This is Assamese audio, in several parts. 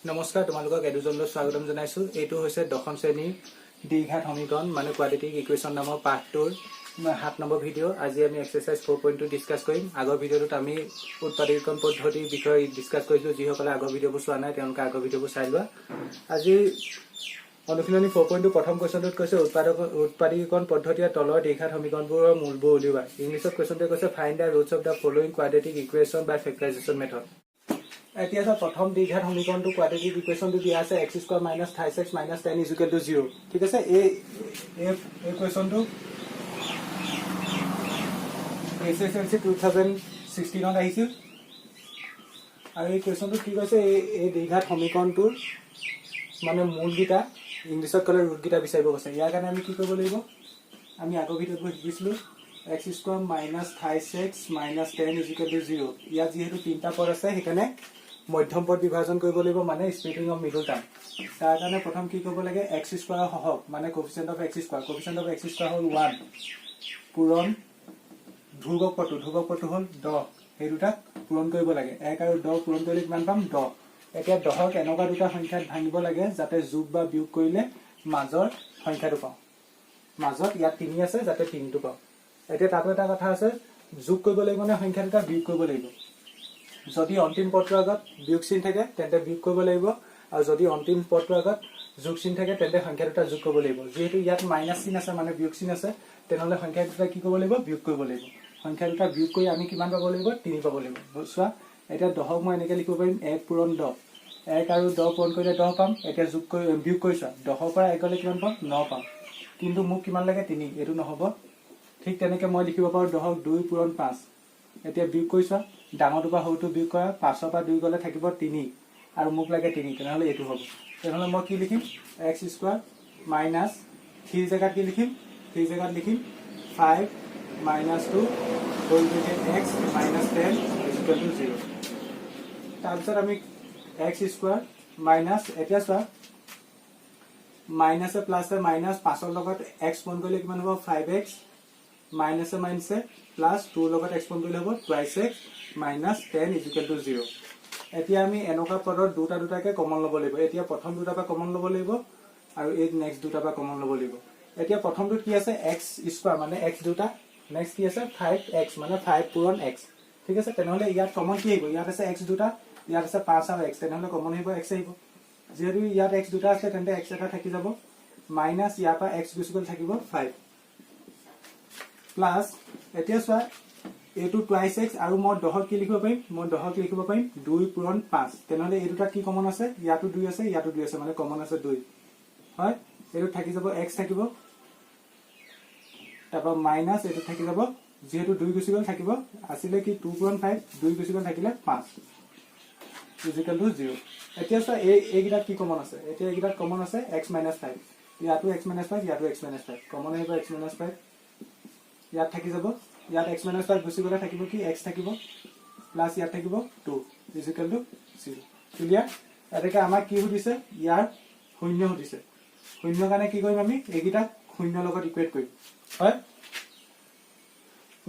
নমস্কাৰ তোমালোকক এডুজনলৈ স্বাগতম জনাইছো। এইটো হৈছে দশম শ্ৰেণীৰ দ্বিঘাত সমীকৰণ মানে কোৱাড্ৰেটিক ইকুৱেশ্যন নামৰ পাঠটোৰ 7 নম্বৰ ভিডিঅ'। আজি আমি এক্সাৰসাইজ 4.2 ডিসকাস কৰিম। আগৰ ভিডিঅ'টোত আমি উৎপাদকীকৰণ পদ্ধতিৰ বিষয়ে ডিসকাস কৰিছো। যিসকলে আগৰ ভিডিঅ'বোৰ চোৱা নাই তেওঁলোকে আগৰ ভিডিঅ'বোৰ চাই লোৱা। আজি অনুশীলনী 4.2 প্ৰথম কোৱেশ্যনটোত কৈছে উৎপাদকীকৰণ পদ্ধতিৰ তলৰ দ্বিঘাত সমীকৰণবোৰৰ মূলবোৰ উলিওৱা। ইংলিছত কোৱেশ্যনটোৱে কৈছে find the roots of the following quadratic equation by factorisation method. এতিয়া প্ৰথম দ্বিঘাত সমীকৰণটো কোৱাড্ৰেটিক ইকুৱেশ্যনটো দিয়া আছে x² - 5x - 10 = 0। ঠিক আছে, এই কোৱেশ্যনটো এছএছএলসি 2016ত আহিছিল আৰু এই কোৱেশ্যনটো কি কৈছে এই দ্বিঘাত সমীকৰণটোৰ মানে মূলকেইটা ইংলিছত ক'লে ৰুটকেইটা বিচাৰিব কৈছে। ইয়াৰ কাৰণে আমি কি কৰিব লাগিব, আমি আগৰ ভিডিঅ'ত শিকিছিলোঁ x² - 5x - 10 = 0। ইয়াত যিহেতু তিনিটা পদ আছে সেইকাৰণে মধ্যম পদ বিভাজন কৰিব লাগিব, মানে স্প্লিটিং অফ মিডল টাৰ্ম। তাৰ কাৰণে প্ৰথম কি কৰিব লাগে, x² সহগ মানে কোফিচিয়েন্ট অফ x²। কোফিচিয়েন্ট অফ x² হ'ল 1 পূৰণ ধ্ৰুৱক পদটো হ'ল 10। সেই দুটাক পূৰণ কৰিব লাগে। 1 আৰু 10 পূৰণ কৰিলে কিমান পাম, 10। এতিয়া 10ক এনেকুৱা দুটা সংখ্যাত ভাঙিব লাগে যাতে যোগ বা বিয়োগ কৰিলে মাজৰ সংখ্যাটো পাওঁ। মাজত ইয়াত 3 আছে যাতে 3টো পাওঁ। এতিয়া তাতো এটা কথা আছে, যোগ কৰিব লাগিব নে সংখ্যা দুটা বিয়োগ কৰিব লাগিব। যদি অন্তিম পদটোৰ আগত বিয়োগ চিন থাকে তেন্তে বিয়োগ কৰিব লাগিব, আৰু যদি অন্তিম পদটোৰ আগত যোগ চিন থাকে তেন্তে সংখ্যা দুটা যোগ কৰিব লাগিব। যিহেতু ইয়াত মাইনাছ চিন আছে মানে বিয়োগ চিন আছে, তেনেহ'লে সংখ্যা দুটা কি কৰিব লাগিব, বিয়োগ কৰিব লাগিব। সংখ্যা দুটা বিয়োগ কৰি আমি কিমান পাব লাগিব, 3 পাব লাগিব। চোৱা, এতিয়া 10ক মই এনেকৈ লিখিব পাৰিম 1 পূৰণ 10। 1 আৰু 10 পূৰণ কৰিলে 10 পাম। এতিয়া বিয়োগ কৰি চোৱা, 10ৰ পৰা 1 গ'লে কিমান পাম, 9 পাম। কিন্তু মোক কিমান লাগে, 3। এইটো নহ'ব। ঠিক তেনেকৈ মই লিখিব পাৰোঁ 10ক 2 পূৰণ 5। এতিয়া বিয়োগ কৰি চোৱা, ডাঙৰটোৰ পৰা সৰুটো বিয়োগ কৰা, 5ৰ পৰা 2 গ'লে থাকিব 3 আৰু মোক লাগে 3, তেনেহ'লে এইটো হ'ব। তেনেহ'লে মই কি লিখিম, x² মাইনাছ 3 জেগাত কি লিখিম, 3 জেগাত লিখিম 5 - 2 হোল ব্ৰেকেট x - 10 = 0। তাৰপিছত আমি x² মাইনাছ, এতিয়া চোৱা মাইনাছে প্লাছে মাইনাছ 5ৰ লগত x পূৰণ কৰিলে কিমান হ'ব, 5x মাইনাছে মাইনাছে প্লাছ 2ৰ লগত x পূৰণ কৰিলে হ'ব 2x - 10 = 0। এতিয়া আমি এনেকুৱা পদত দুটাকে কমন ল'ব লাগিব। এতিয়া প্ৰথম দুটাৰ পৰা কমন ল'ব লাগিব আৰু এই নেক্সট দুটাৰ পৰা কমন ল'ব লাগিব। এতিয়া প্ৰথমটোত কি আছে, x² মানে x দুটা, নেক্সট কি আছে 5x মানে 5 পূৰণ x। ঠিক আছে, তেনেহ'লে ইয়াত কমন কি আহিব, ইয়াত আছে x দুটা, ইয়াত আছে 5 আৰু x, তেনেহ'লে কমন আহিব x আহিব। যিহেতু ইয়াত x দুটা আছে তেন্তে x এটা থাকি যাব, মাইনাছ ইয়াৰ পৰা x গুচি গ'ল থাকিব 5 প্লাছ, এতিয়া চোৱা এইটো 2x আৰু মই 10ক কি লিখিব পাৰিম, মই 10ক লিখিব পাৰিম 2 পূৰণ 5। তেনেহ'লে এই দুটা কি কমন আছে, ইয়াতো 2 আছে ইয়াতো 2 আছে, মানে কমন আছে 2 হয়। এইটো থাকি যাব x থাকিব, তাৰপৰা মাইনাছ এইটো থাকি যাব, যিহেতু 2 গুচি গ'ল থাকিব, আছিলে কি 2 পূৰণ 5, 2 গুচি গ'ল থাকিলে 5 = 0। এতিয়া চোৱা এইকেইটাত কি কমন আছে, এতিয়া এইকেইটাত কমন আছে x - 5, ইয়াতো x - 5, ইয়াতো x - 5, কমন আহিব x - 5, ইয়াত থাকি যাব, ইয়াত x - 5 গুচি গ'লে থাকিব কি x থাকিব, প্লাছ ইয়াত থাকিব 2 = 0। ক্লিয়াৰ। এনেকৈ আমাক কি সুধিছে, ইয়াৰ শূন্য সুধিছে। শূন্যৰ কাৰণে কি কৰিম, আমি এইকেইটাক শূন্যৰ লগত ইকুৱেট কৰিম হয়,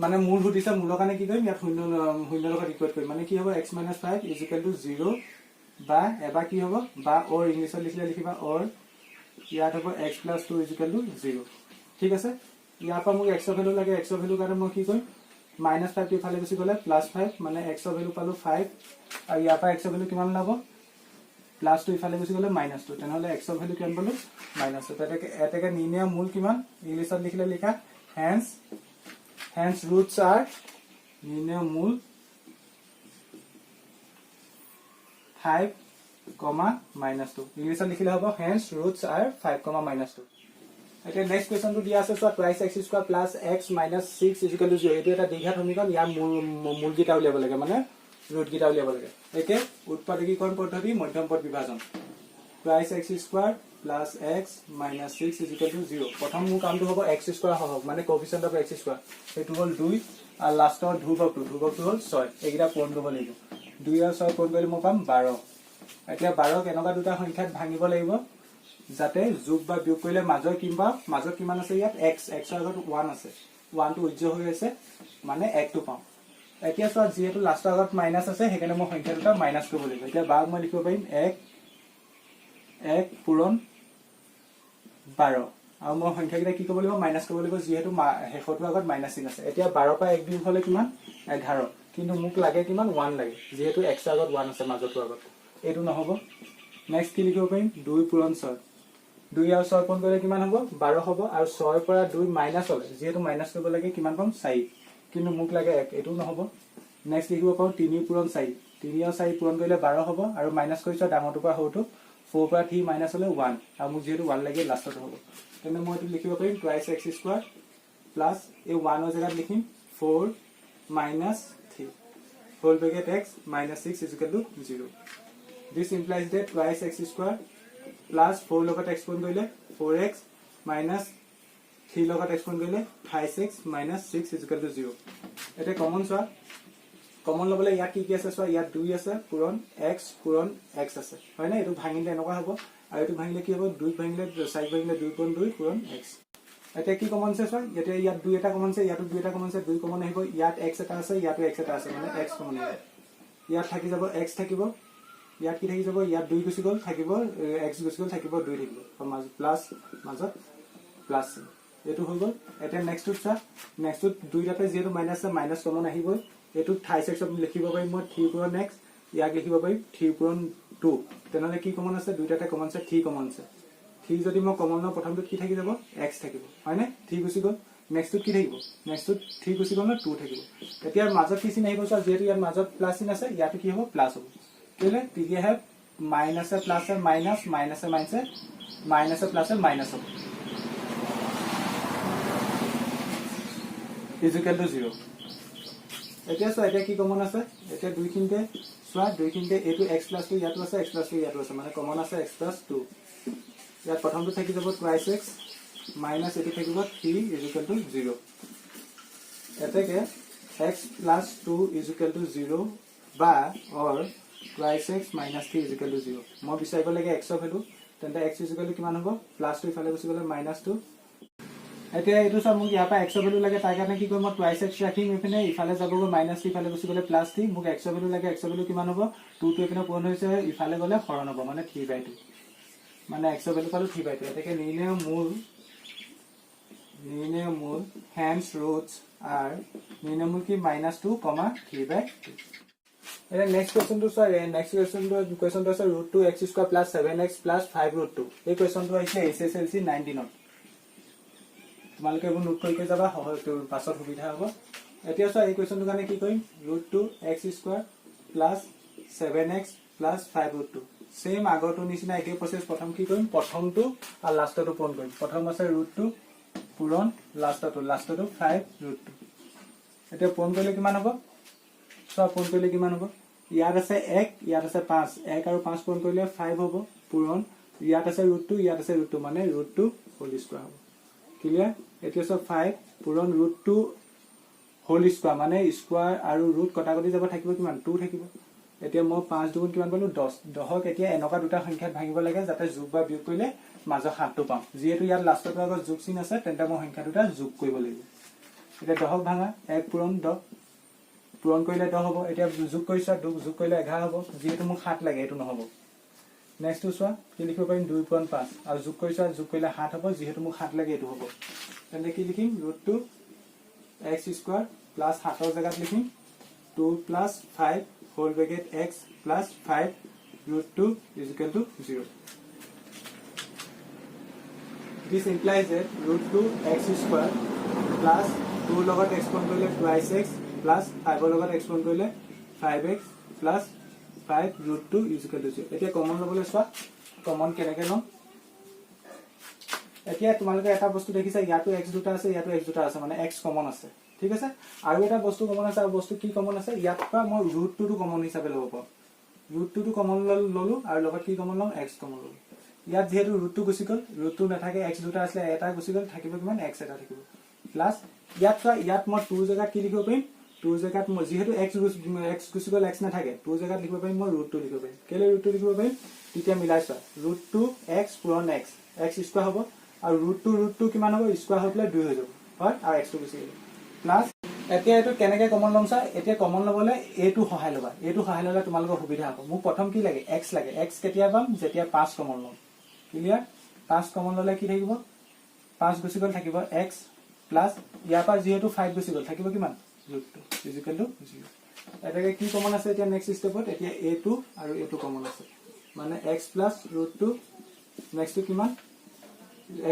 মানে মূল সুধিছে, মূলৰ কাৰণে কি কৰিম, ইয়াত শূন্যৰ লগত ইকুৱেট কৰিম, মানে কি হ'ব x - 5 = 0 বা এবাৰ কি হ'ব, বা অৰ ইংলিছত লিখিলে লিখিবা অৰ, ইয়াত হ'ব x + 2 = 0। ঠিক আছে, ইয়াৰ পৰা মোক x ৰ ভেলু লাগে, x ৰ ভেলুৰ কাৰণে মই কি কৰিম, -5 ইফালে গুচি গ'লে +5, মানে x ৰ ভেলু পালোঁ 5, আৰু ইয়াৰ পৰা x ৰ ভেলু কিমান ওলাব, +2 ইফালে গুচি গ'লে -2, তেনেহ'লে x ৰ ভেলু কিমান পালোঁ, -2। এতেকে নিৰ্ণয় মূল কিমান, ইংলিছত লিখিলে লিখা হেন্স ৰুটছ আৰ, নিৰ্ণয় মূল 5, -2। ইংলিছত লিখিলে হ'ব হেন্স ৰুটছ আৰ 5, -2। এতিয়া নেক্সট কুৱেশ্যনটো দিয়া আছে, চোৱা 2x² + x - 6 = 0। এইটো এটা দ্বিঘাত সমীকৰণ, ইয়াৰ মূলকেইটা উলিয়াব লাগে, মানে ৰুটকেইটা উলিয়াব লাগে। এতিয়া উৎপাদকীকৰণ পদ্ধতি মধ্যম পদ বিভাজন, 2x² + x - 6 = 0। প্ৰথম মোৰ কামটো হ'ব x² সহগ মানে কোফিচিয়েন্ট অফ x², সেইটো হ'ল 2 আৰু লাষ্টৰ ধ্ৰুৱকটো হ'ল 6, এইকেইটা পূৰণ কৰিব লাগিব। 2 আৰু 6 পূৰণ কৰিলে মই পাম 12। এতিয়া 12ক এনেকুৱা দুটা সংখ্যাত ভাঙিব লাগিব যাতে যোগ বা বিয়োগ কৰিলে মাজত কিমান আছে, ইয়াত x ৰ আগত 1 আছে, 1টো উজ্জ্বল হৈ আছে মানে 1টো পাওঁ। এতিয়া চোৱা, যিহেতু লাষ্টৰ আগত মাইনাছ আছে সেইকাৰণে মই সংখ্যা দুটা মাইনাছ কৰিব লাগিব। এতিয়া 12ক মই লিখিব পাৰিম 1 1 পূৰণ 12 আৰু মই সংখ্যাকেইটা কি কৰিব লাগিব মাইনাস কৰিব লাগিব যেহেতু হেখটো আগত মাইনাস চিন আছে এতিয়া 12 পৰা 1 বিয়োগ হলে কিমান 11 কিন্তু মোক লাগে কিমান 1 লাগে যেহেতু x আগত 1 আছে মাজটো আগত এটো নহব নেক্সট কি লিখিব পাৰিম 2 পূৰণ 6 2 আৰু 6 পূৰণ কৰিলে কিমান হ'ব 12 হ'ব আৰু 6 পৰা 2 মাইনাস হলে যেহেতু মাইনাস কৰিব লাগে কিমান পাম 4 কিন্তু মোক লাগে 1 এটো নহব নেক্সট লিখিব পাও 3 পূৰণ 4 3 আৰু 4 পূৰণ কৰিলে 12 হ'ব আৰু মাইনাস কৰিছো ডাঙৰটো পৰা সৰুটো 4 পৰা 3 মাইনাস হলে 1 আৰু মোক যেহেতু 1 লাগে লাষ্টত হ'ব তেনে মই এটো লিখিব পাৰিম twice x square plus এই 1 ৰ জাগাত লিখিম 4 minus 3 whole bracket x minus 6 is equal to 0 this implies that twice x square plus 4 লগত x পূৰণ কৰিলে 4x minus 3 লগত x পূৰণ কৰিলে 5x minus 6 is equal to 0 এটা কমন চোৱা কমন লবলে ইয়াত কি কি আছে চোৱা ইয়াত 2 আছে পূৰণ x পূৰণ x আছে হয় না এটো ভাঙিলে এনেকুৱা হ'ব আৰু এটো ভাঙিলে কি হ'ব 2 ভাঙিলে 4 ভাঙিলে 2 পূৰণ 2 পূৰণ x এটা কি কমন আছে চোৱা এতিয়া ইয়াত 2 এটা কমন আছে ইয়াতো 2 এটা কমন আছে 2 কমন আহিব ইয়াত x এটা আছে ইয়াতো x এটা আছে মানে x কমন আহিব ইয়াত থাকি যাব x থাকিব ইয়াত কি থাকি যাব ইয়াত 2 গুছি গল থাকিব x গুছি গল থাকিব 2 থাকিব মাজ প্লাস মাজত প্লাস এটো হৈ গল এটা নেক্সটটো চোৱা নেক্সটটো 2 টাতে যেটো মাইনাস আছে মাইনাস কমন আহিব এটো 5x লিখিব পাৰিম মই 3 পূৰণ x ইয়াক লিখিব পাৰিম 3 পূৰণ 2 তেনলে কি কমন আছে দুইটাতে কমন আছে 3 কমন আছে 3 যদি মই কমন লওঁ প্ৰথমটো কি থাকি যাব x থাকিব হয় নে 3 গুছি গল নেক্সটটো কি থাকিব নেক্সটটো 3 গুছি গল না 2 থাকিব এতিয়া মাজত কি চিন আহিব চোৱা যেটো ইয়াত মাজত প্লাস চিন আছে ইয়াত কি হ'ব প্লাস হ'ব কেলে তিকে হে মাইনাস এ প্লাস এ মাইনাস মাইনাস এ মাইনাস মাইনাস এ প্লাস এ মাইনাস হ'ব is equal to 0 এতিয়া সো এটা কি কমন আছে এটা দুইখিনতে সোয়া দুইখিনতে এটো x + 2 ইয়াতো আছে x + 2 ইয়াতো আছে মানে কমন আছে x + 2 ইয়াত প্ৰথমটো থাকি যাব twice x minus এটো থাকিব 3 is equal to 0 এটাকে x + 2 is equal to 0 বা or twice x minus 3 is equal to 0 মই বিচাৰিব লাগে x ৰ ভ্যালু তেন্তে x is equal to কিমান হ'ব +2 ইফালে গুছি গলে -2 এতিয়া এটো সব মোক ইয়াৰ পৰা x ৰ ভ্যালু লাগে তাৰ কাৰণে কি কৰিম মই twice x ৰাখিম এফিনে ইফালে যাবগৈ -3 ইফালে গুছি গলে +3 মোক x ৰ ভ্যালু লাগে x ৰ ভ্যালু কিমান হ'ব 2 টো এফিনে পূৰণ হৈছে ইফালে গলে হৰণ হ'ব মানে 3/2 মানে x ৰ ভ্যালু পালো 3/2 এটাকে নিৰ্ণয় মূল hence roots are নিৰ্ণয় মূল কি -2, 3/2 এটা নেক্সট কোৱেশ্চনটো চোৱা নেক্সট কোৱেশ্চনটো আছে √2x² + 7x + 5√2 এই কোৱেশ্চনটো আহিছে SSLC 19 তোমালোকে এইবোৰ নোট কৰি যাবা পাছত সুবিধা হ'ব এতিয়া চোৱা এই কোৱেশ্চনটো কাৰণে কি কৰিম √2x² + 7x + 5√2 সেম আগৰটো নিচিনা একে প্ৰসেস প্ৰথম কি কৰিম প্ৰথমটো আৰু লাষ্টটো পূৰণ কৰিম প্ৰথম আছে √2 পূৰণ লাষ্টটো 5√2 এতিয়া পূৰণ কৰিলে কিমান হ'ব সব পূৰণ কৰিলে কিমান হ'ব ইয়াত আছে 1 ইয়াত আছে 5 1 আৰু 5 পূৰণ কৰিলে 5 হ'ব পূৰণ ইয়াত আছে √2 ইয়াত আছে √2 মানে √2 হোল স্কয়াৰ হ'ব ক্লিয়াৰ এতিয়া সব 5 পূৰণ √2 হোল স্কয়াৰ মানে স্কয়াৰ আৰু ৰুট কটাকটি যাব থাকিব কিমান 2 থাকিব এতিয়া মই 5 দুগুণ কিমান পালো 10 10ক এতিয়া এনেকা দুটা সংখ্যাত ভাঙিব লাগে যাতে যোগ বা বিয়োগ কৰিলে মাজৰ হাতটো পাম যেহেতু ইয়াত লাষ্টৰ আগত যোগ চিন আছে তেন্তে মই সংখ্যা দুটা যোগ কৰিব লাগিব এতিয়া 10ক ভাঙা 1 পূৰণ 10 পূৰণ কৰিলে 10 হ'ব এতিয়া যোগ কৰিছা যোগ কৰিলে 11 হ'ব যেহেতু মোক 7 লাগে এটো নহব নেক্সট চোৱা কি লিখিব পাৰিম 2 পূৰণ 5 আৰু যোগ কৰিছা যোগ কৰিলে 7 হ'ব যেহেতু মোক 7 লাগে এটো হ'ব তেন্তে কি লিখিম √2x² + 7 ৰ জাগাত লিখিম 2 + 5 whole bracket x plus 5 √2 is equal to 0. This implies that √2x² plus 2 logot x পূৰণ কৰিলে twice x plus 5 logot x পূৰণ কৰিলে 5x plus 5 √2 is equal to 0. এতিয়া কমন লবলৈ চোৱা কমন কেনেকে লম এতিয়া তোমালোকে এটা বস্তু দেখিছা ইয়াতো x দুটা আছে ইয়াতো x দুটা আছে মানে x কমন আছে ঠিক আছে আৰু এটা বস্তু কমন আছে আৰু বস্তু কি কমন আছে ইয়াত পৰা মই √2 টো কমন হিচাপে লব পাৰো √2 টো কমন ললো আৰু লগত কি কমন লম x কমন ললো ইয়াত যেহেতু √2 গুছি গল √2 নাথাকে x দুটা আছে এটা গুছি গল থাকিব কিমান x এটা থাকিব প্লাস ইয়াত চোৱা ইয়াত মই 2 জায়গা কি লিখিব পাৰিম 2 জায়গাত মই যেহেতু x গুছি গল x নাথাকে 2 জায়গাত লিখিব পাৰিম মই √2 লিখিব পাৰিম কেলে √2 লিখিব পাৰিম তেতিয়া মিলাইছা √2x পূৰণ x স্কয়াৰ হ'ব আৰু √2 কিমান হ'ব স্কয়াৰ হৈ পেলাই 2 হৈ যাব হয় আৰু x টো গুছি গল প্লাস এতিয়া এটো কেনেকে কমন লম চা এতিয়া কমন লবলে এটো সহায় লবা এটো সহায় ললে তোমালোকৰ সুবিধা হ'ব মোক প্ৰথম কি লাগে x লাগে x কেতিয়া পাম যেতিয়া 5 কমন লম ক্লিয়াৰ 5 কমন ললে কি থাকিব 5 গুছি গল থাকিব x প্লাস ইয়াৰ পৰা যেহেতু 5 গুছি গল থাকিব কিমান √2 0 এটাকে কি কমন আছে এতিয়া নেক্সট স্টেপত এতিয়া a2 আৰু a2 কমন আছে মানে x plus √2 নেক্সট কিমান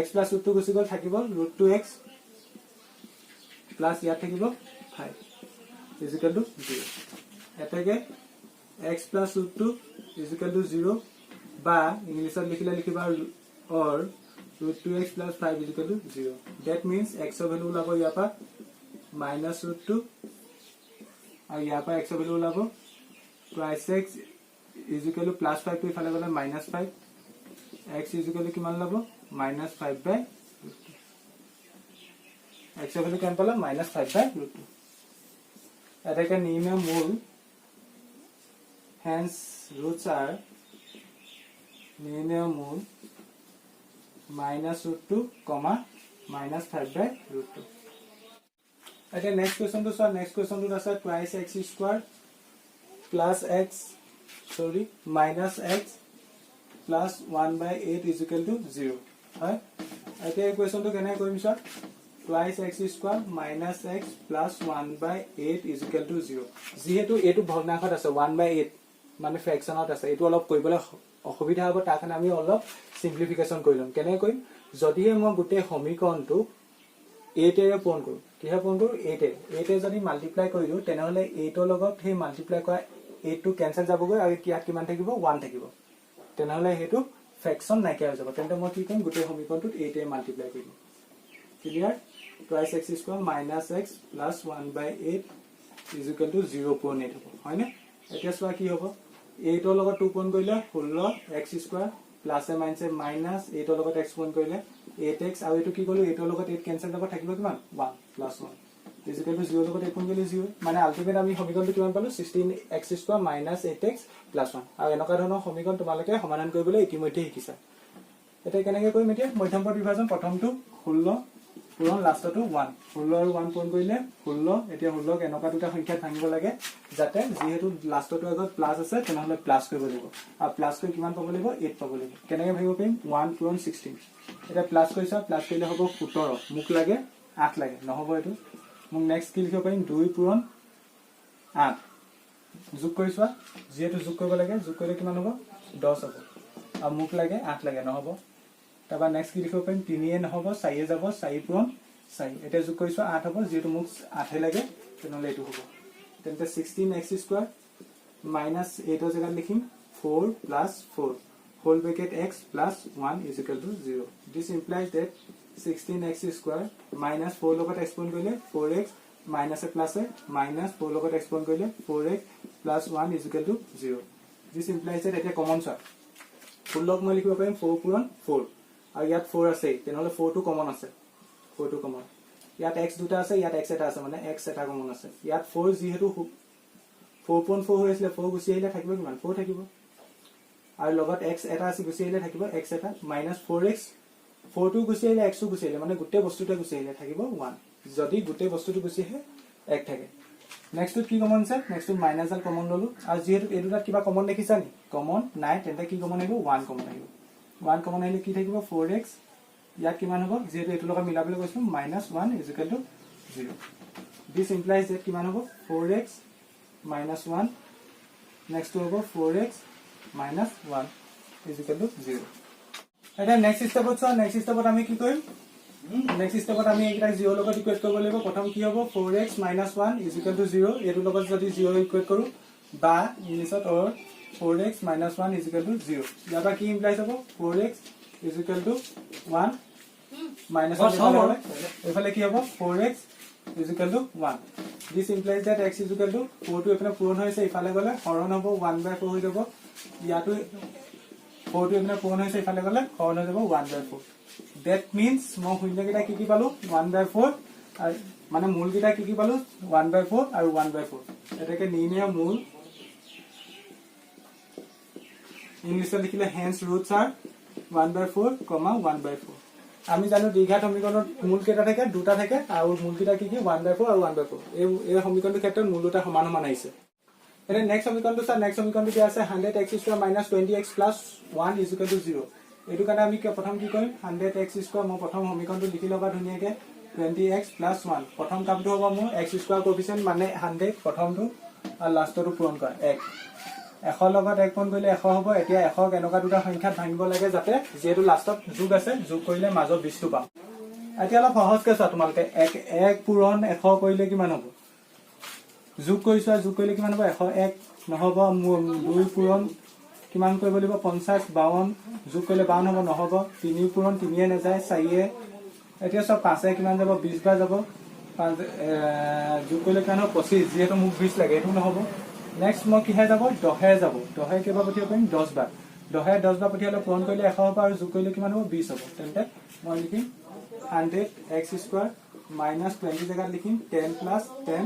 x plus √2 গুছি গল থাকিব √2x প্লাস ইয়াত থাকিব 5 0 এটাকে x plus √2 0 বা ইংলিশত লিখিলে লিখিবা or √2x plus 5 0 that means x of value ওলাব ইয়াৰ পৰা -√2 আৰু ইয়াৰ পৰা x of value ওলাব twice x plus 5 to ইফালে গলে -5 x কিমান ওলাব -5/√2 x of value কিমান পালা -5/√2 এটাকে নিৰ্ণয় মূল hence roots are নিৰ্ণয় মূল -√2, -5/√2 Okay, next question to sir. Next question to answer twice x square plus x minus x plus 1/8 is equal to 0. Right? Okay, question to can I go sir? Twice x square minus x plus 1/8 is equal to 0. যেহেতু এটো ভগ্নাংশত আছে 1/8 মানে ফ্ৰেকশনত আছে এটো অলপ কইবলে অসুবিধা হ'ব তাৰ কাৰণে আমি অলপ সিম্পলিফিকেশন কৰিলম কেনে কইম যদিহে মই গুটে সমীকৰণটো 8 এৰে পূৰণ কৰো কিহে পূৰণ কৰো 8 এ যদি মাল্টিপ্লাই কৰি দিও তেনেহলে 8 ৰ লগত হে মাল্টিপ্লাই কৰা 8 টো কেনসেল যাবগৈ আৰু কি কিমান থাকিব 1 থাকিব তেনেহলে হেতু ফ্ৰেকশন নাইকিয়া হৈ যাব তেন্তে মই কি কৰিম গুটে সমীকৰণটোত 8 এ মাল্টিপ্লাই কৰিম clear twice x square minus x plus 1/8 is equal to 0.8 হ'ব হয়নে এতিয়া চোৱা কি হ'ব 8 ৰ লগত 2 পূৰণ কৰিলে 16 x square plus a minus 8 ৰ লগত x পূৰণ কৰিলে 8x আৰু এটো কি কলো 8 ৰ লগত 8 কেনসেল যাব থাকিব কিমান 1 plus 1 is equal to 0 ৰ লগত 8 পূৰণ কৰিলে 0 মানে আলটিমেট আমি সমীকৰণটো কিমান পালো 16x square minus 8x plus 1 আৰু এনেকা ধৰণৰ সমীকৰণ তোমালোকে সমাধান কৰিবলৈ ইতিমধ্যে শিকিছা এটা কেনেকৈ কৰিম এতিয়া মধ্যমপদ বিভাজন প্ৰথমটো 16 পুৰণ লাষ্টটো 1 16 আৰু 1 পূৰণ কৰিলে 16 এতিয়া 16 ক এনেকা দুটা সংখ্যা ভাঙিব লাগে যাতে যেহেতু লাষ্টটো আগত প্লাস আছে তেনেহলে প্লাস কৰিব লাগিব আৰু প্লাস কৰি কিমান পাব লাগিব 8 পাব লাগিব কেনেকৈ ভাঙিব পাৰিম 1 পূৰণ 16 এটা প্লাস কৰিছা প্লাস কৰিলে হ'ব 17 মুখ লাগে 8 লাগে নহব এটো মোক নেক্সট কি লিখিব পাৰিম 2 পূৰণ 8 যোগ কৰিছা যেহেতু যোগ কৰিব লাগে যোগ কৰিলে কিমান হ'ব 10 হ'ব আৰু মুখ লাগে 8 লাগে নহব তবা নেক্সট কি লিখিব পাৰিম 3 এ নহব 4 এ যাব 4 পূৰণ 4 এটা যোগ কৰিছো 8 হ'ব যেহেতু মোক 8 এ লাগে তেনেহলে এটো হ'ব তেন্তে 16x square minus 8 ৰ জায়গাত লিখিম 4 plus 4 whole bracket x plus 1 is equal to 0 this implies that 16x square minus 4 লগত x পূৰণ কৰিলে 4x minus a plus a minus 4 লগত x পূৰণ কৰিলে 4x plus 1 is equal to 0 this implies that এটা কমন সব 4 লগ মই লিখিব পাৰিম 4 পূৰণ 4 আৰু ইয়াত 4 আছে তেনেহলে 4 টো কমন আছে 4 টো কমন ইয়াত x দুটা আছে ইয়াত x এটা আছে মানে x এটা কমন আছে ইয়াত 4 যেহেতু 4.4 হৈ আছিল 4 গুছি আহিলে থাকিব কিমান 4 থাকিব আৰু লগত x এটা আছে গুছি আহিলে থাকিব x এটা -4x 4 টো গুছি আহিলে x টো গুছি আহিলে মানে গুটে বস্তুটো গুছি আহিলে থাকিব 1 যদি গুটে বস্তুটো গুছি আহে 1 থাকে নেক্সট কি কমন আছে নেক্সট মাইনাস আল কমন ললো আৰু যেহেতু এই দুটা কিবা কমন দেখিছা নি কমন নাই তেন্তে কি কমন আহিব 1 কমন আহিব 1 কমন আহিলে কি থাকিব 4x ইয়াত কিমান হ'ব যেহেতু এটো লগত মিলাবলৈ কৈছো -1 is equal to 0 this implies that কিমান হ'ব 4x -1 next হ'ব 4x -1 is equal to 0 এটা নেক্সট স্টেপত আমি কি কৰিম নেক্সট স্টেপত আমি এইটা 0 লগত ইকুৱেট কৰিব লাগিব প্ৰথম কি হ'ব 4x -1 is equal to 0 এটো লগত যদি 0 ইকুৱেট কৰো বা ইংলিশত or 4x -1 is equal to 0 ইয়াবা কি ইমপ্লাইজ হ'ব 4x is equal to 1 minus 1 এফালে কি হ'ব 4x is equal to 1 this implies that x is equal to 4 টো এফালে পূৰণ হৈছে ইফালে গলে হৰণ হ'ব 1/4 হৈ যাব ইয়াটো 4 টো এফালে পূৰণ হৈছে ইফালে গলে হৰণ হৈ যাব 1/4 that means মই শূন্যকেইটা কি পালো 1/4 আৰু মানে মূলকেইটা কি পালো 1/4 আৰু 1/4 এটাকে নিৰ্ণয় মূল ইংলিশত লিখিলে hence roots are 1/4, 1/4 আমি জানো দ্বিঘাত সমীকৰণৰ মূল কেইটা থাকে দুটা থাকে আৰু মূল কেইটা কি 1/4 আৰু 1/4 এই সমীকৰণটোৰ ক্ষেত্ৰত মূল দুটা সমান সমান আহিছে এটা নেক্সট সমীকৰণটো নেক্সট সমীকৰণটো কি আছে 100x² - 20x + 1 = 0 এইটো কাৰণে আমি প্ৰথম কি কৰিম 100x² মই প্ৰথম সমীকৰণটো লিখি ল'বা ধুনীয়াকৈ 20x + 1 প্ৰথম কামটো হ'ব মোৰ x² কোএফিচিয়েন্ট মানে 100 প্ৰথমটো আৰু লাষ্টটো পূৰণ কৰা 1 100 লগত 1 পূৰণ কৰিলে 100 হ'ব এতিয়া 100 এনেকুৱা দুটা সংখ্যাত ভাঙিব লাগে যাতে যেহেতু লাষ্টত যোগ আছে যোগ কৰিলে মাজৰ 20টো পাম এতিয়া অলপ সহজকৈ চোৱা তোমালোকে 1 পূৰণ 100 কৰিলে কিমান হ'ব যোগ কৰিলে কিমান হ'ব 101 নহ'ব 2 পূৰণ কিমান কৰিব লাগিব 50 52 যোগ কৰিলে 52 হ'ব নহ'ব 3 পূৰণ 3 নাযায় 4 এতিয়া সব 5 কিমান যাব 20 বাৰ যাব 5 যোগ কৰিলে কিমান হ'ব 25 যেহেতু মোক 20 লাগে এইটো নহ'ব নেক্সট মই কিহে যাব 10 যাব 10 কেইবাৰ পঠিয়াব পাৰিম 10 বাৰ 10 বাৰ পঠিয়ালে পূৰণ কৰিলে 100 হ'ব আৰু যোগ কৰিলে কিমান হ'ব 20 হ'ব তেন্তে মই লিখিম 100x² - 20 জেগাত লিখিম 10 + 10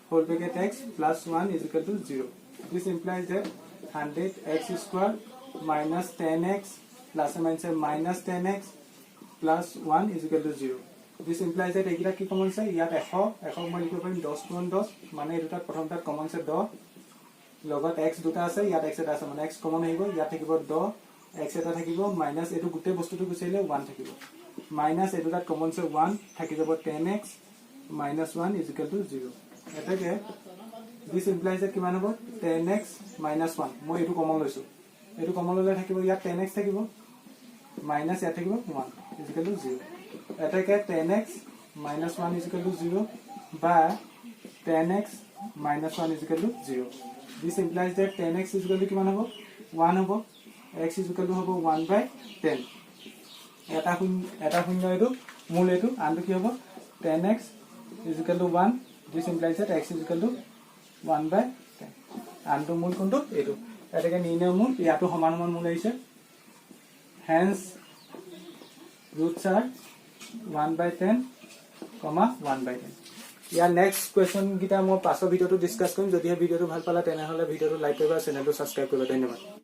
whole bracket x plus 1 is equal to 0. This implies that 100x² minus 10x plus or minus 10x plus 1 is equal to 0. This implies that ekita ki common se yat 100 মই লিখিব পাৰিম 10 * 10 মানে এটা প্ৰথমটা কমন সে 10 লগত x দুটা আছে ইয়াত x এটা আছে মানে x কমন আহিব ইয়াত থাকিব 10 x এটা থাকিব মাইনাস এটো গুটে বস্তুটো গুচাইলে 1 থাকিব মাইনাস এটো তাত কমন সে 1 থাকি যাব 10x minus 1 is equal to 0. এটাকে this implies that কিমান হ'ব 10x minus 1 মই এটো কমন লৈছো এটো কমন ললে থাকিব ইয়াত 10x থাকিব মাইনাস ইয়াত থাকিব 1 is equal to 0 এটাকে 10x minus 1 is equal to 0 বা 10x minus 1 is equal to 0 this implies that 10x is equal to কিমান হ'ব 1 হ'ব x is equal to হ'ব 1/10 এটা শূন্য এটো মূল এটো আনটো কি হ'ব 10x is equal to 1 this implies that x is equal to 1/10 আনটো মূল কোনটো এটো এটাকে নিৰ্ণয় মূল ইয়াটো সমান সমান মূল আহিছে hence roots are 1/10, 1/10 year next question গিটা মই পাছৰ ভিডিওটো ডিসকাস কৰিম যদি এই ভিডিওটো ভাল পালা তেনেহলে ভিডিওটো লাইক কৰিবা চেনেলটো সাবস্ক্ৰাইব কৰিবা ধন্যবাদ